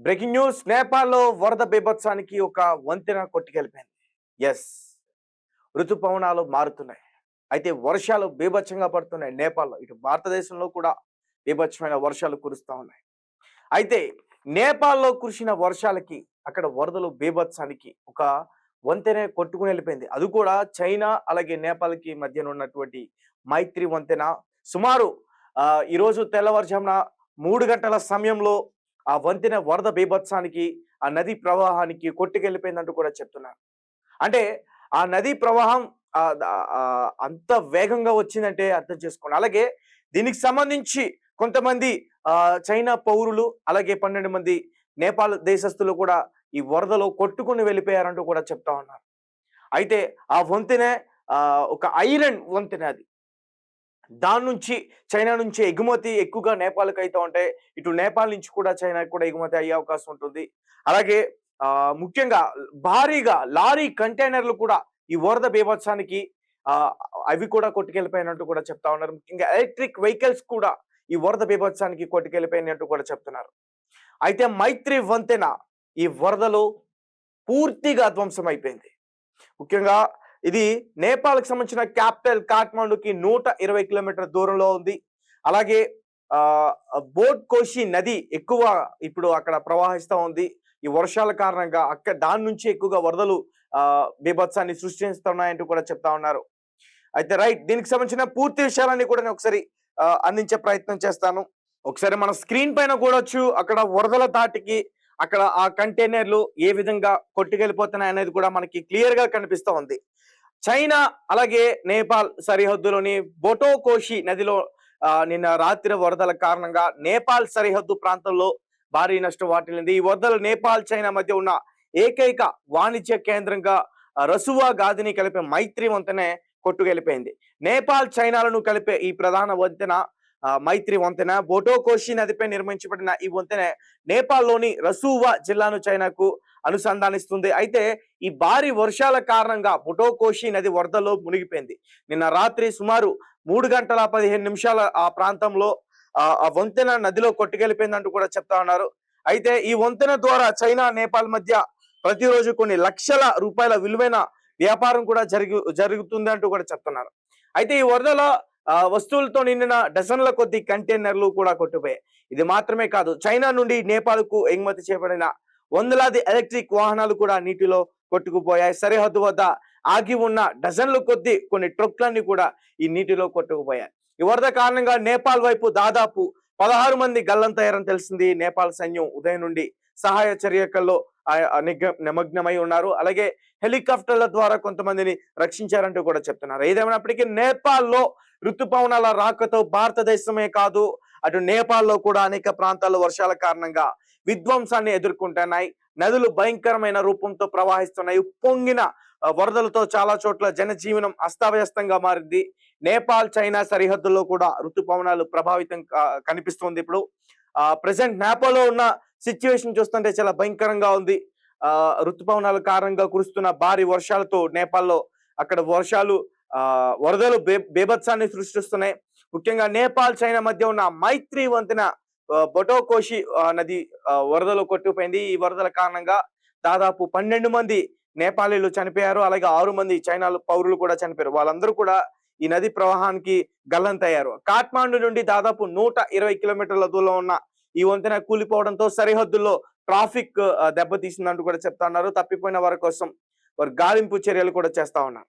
Breaking news నేపాల్లో వరద బీభత్సానికి ఒక వంతెన కొట్టుకెళ్ళిపోయింది. ఎస్, ఋతుపవనాలు మారుతున్నాయి. అయితే వర్షాలు బీభత్సంగా పడుతున్నాయి నేపాల్లో. ఇటు భారతదేశంలో కూడా బీభత్సమైన వర్షాలు కురుస్తా ఉన్నాయి. అయితే నేపాల్లో కురిసిన వర్షాలకి అక్కడ వరదలు బీభత్సానికి ఒక వంతెన కొట్టుకుని వెళ్ళిపోయింది. అది కూడా చైనా అలాగే నేపాల్కి మధ్యన ఉన్నటువంటి మైత్రి వంతెన. సుమారు ఈరోజు తెల్లవారుజామున 3 గంటల సమయంలో ఆ వంతెన వరద బీభత్సానికి, ఆ నది ప్రవాహానికి కొట్టుకెళ్ళిపోయిందంటూ కూడా చెప్తున్నారు. అంటే ఆ నదీ ప్రవాహం అంత వేగంగా వచ్చిందంటే అర్థం చేసుకోండి. అలాగే దీనికి సంబంధించి కొంతమంది చైనా పౌరులు అలాగే 12 మంది నేపాల్ దేశస్తులు కూడా ఈ వరదలో కొట్టుకుని వెళ్ళిపోయారంటూ కూడా చెప్తా ఉన్నారు. అయితే ఆ వంతెన ఒక ఐలాండ్ వంతెన అది. దాని నుంచి చైనా నుంచి ఎగుమతి ఎక్కువగా నేపాల్‌కి అయితా ఉంటే, ఇటు నేపాల్ నుంచి కూడా చైనాకి కూడా ఎగుమతి అయ్యే అవకాశం ఉంటుంది. అలాగే ముఖ్యంగా భారీగా లారీ కంటైనర్‌లు కూడా ఈ వరద బీభత్సానికి ఆహ్, అవి కూడా కొట్టుకెళ్ళిపోయినట్టు కూడా చెప్తా ఉన్నారు. ముఖ్యంగా ఎలక్ట్రిక్ వెహికల్స్ కూడా ఈ వరద బీభత్సానికి కొట్టుకెళ్ళిపోయినట్టు కూడా చెప్తున్నారు. అయితే మైత్రి వంతెన ఈ వరదలో పూర్తిగా ధ్వంసం అయిపోయింది. ముఖ్యంగా ఇది నేపాల్‌కి సంబంధించిన క్యాపిటల్ కాఠ్మండూకి 120 కిలోమీటర్ల దూరంలో ఉంది. అలాగే ఆహ్, బోట్ కోషి నది ఎక్కువ ఇప్పుడు అక్కడ ప్రవహిస్తా ఉంది. ఈ వర్షాల కారణంగా దాని నుంచి ఎక్కువగా వరదలు బీభత్సాన్ని సృష్టిస్తున్నాయంటూ కూడా చెప్తా ఉన్నారు. అయితే రైట్, దీనికి సంబంధించిన పూర్తి విషయాలన్నీ కూడా నేను ఒకసారి అందించే ప్రయత్నం చేస్తాను. ఒకసారి మన స్క్రీన్ పైన చూడొచ్చు. అక్కడ వరదల ధాటికి అక్కడ ఆ కంటైనర్లు ఏ విధంగా కొట్టుకెళ్ళిపోతున్నాయి అనేది కూడా మనకి క్లియర్ గా కనిపిస్తా ఉంది. చైనా అలాగే నేపాల్ సరిహద్దులోని బొటోకోషి నదిలో నిన్న రాత్రి వరదల కారణంగా నేపాల్ సరిహద్దు ప్రాంతంలో భారీ నష్టం వాటిల్లింది. ఈ వరదలు నేపాల్ చైనా మధ్య ఉన్న ఏకైక వాణిజ్య కేంద్రంగా రసువా గాదిని కలిపే మైత్రి వంతెనే కొట్టుకెళ్ళిపోయింది. నేపాల్ చైనాలను కలిపే ఈ ప్రధాన వంతెన మైత్రి వంతెన బొటోకోషి నదిపై నిర్మించబడిన ఈ వంతెన నేపాల్లోని రసూవా జిల్లాను చైనాకు అనుసంధానిస్తుంది. అయితే ఈ భారీ వర్షాల కారణంగా బొటోకోషి నది వరదలో మునిగిపోయింది. నిన్న రాత్రి సుమారు 3 గంటల 15 నిమిషాల ఆ ప్రాంతంలో ఆ వంతెన నదిలో కొట్టుకెళ్ళిపోయిందంటూ కూడా చెప్తా ఉన్నారు. అయితే ఈ వంతెన ద్వారా చైనా నేపాల్ మధ్య ప్రతిరోజు కొన్ని లక్షల రూపాయల విలువైన వ్యాపారం కూడా జరుగుతుంది అంటూ కూడా చెప్తున్నారు. అయితే ఈ వరదల వస్తువులతో నిండిన డజన్ల కొద్ది కంటైనర్లు కూడా కొట్టుపోయాయి. ఇది మాత్రమే కాదు, చైనా నుండి నేపాల్ కు ఎగుమతి చేయబడిన వందలాది ఎలక్ట్రిక్ వాహనాలు కూడా నీటిలో కొట్టుకుపోయాయి. సరిహద్దు వద్ద ఆగి ఉన్న డజన్ల కొద్ది కొన్ని ట్రక్లన్నీ కూడా ఈ నీటిలో కొట్టుకుపోయాయి. ఈ వరద కారణంగా నేపాల్ వైపు దాదాపు 16 మంది గల్లంతయ్యారని తెలిసింది. నేపాల్ సైన్యం ఉదయం నుండి సహాయ చర్యల్లో నిమగ్నమై ఉన్నారు. అలాగే హెలికాప్టర్ల ద్వారా కొంతమందిని రక్షించారంటూ కూడా చెప్తున్నారు. ఏదేమైనప్పటికీ నేపాల్లో ఋతుపవనాల రాకతో భారతదేశమే కాదు, అటు నేపాల్లో కూడా అనేక ప్రాంతాల్లో వర్షాల కారణంగా విధ్వంసాన్ని ఎదుర్కొంటున్నాయి. నదులు భయంకరమైన రూపంతో ప్రవహిస్తున్నాయి. పొంగిన వరదలతో చాలా చోట్ల జనజీవనం అస్తవ్యస్తంగా మారింది. నేపాల్ చైనా సరిహద్దుల్లో కూడా ఋతుపవనాలు ప్రభావితం కనిపిస్తుంది. ఇప్పుడు ప్రెసెంట్ నేపాల్లో ఉన్న సిచ్యువేషన్ చూస్తుంటే చాలా భయంకరంగా ఉంది. ఋతుపవనాల కారణంగా కురుస్తున్న భారీ వర్షాలతో నేపాల్లో అక్కడ వర్షాలు వరదలు బీభత్సాన్ని సృష్టిస్తున్నాయి. ముఖ్యంగా నేపాల్ చైనా మధ్య ఉన్న మైత్రి వంతెన బొటోకోషి నది వరదలు కొట్టుకుపోయింది. ఈ వరదల కారణంగా దాదాపు 12 మంది నేపాలీలు చనిపోయారు. అలాగే 6 మంది చైనా పౌరులు కూడా చనిపోయారు. వాళ్ళందరూ కూడా ఈ నది ప్రవాహానికి గల్లంతయ్యారు. కాఠ్మాండు నుండి దాదాపు 120 కిలోమీటర్ల దూరంలో ఉన్న ఈ వంతెన కూలిపోవడంతో సరిహద్దుల్లో ట్రాఫిక్ దెబ్బతీసిందంటూ కూడా చెప్తా ఉన్నారు. తప్పిపోయిన వారి కోసం వారు గాలింపు చర్యలు కూడా చేస్తా ఉన్నారు.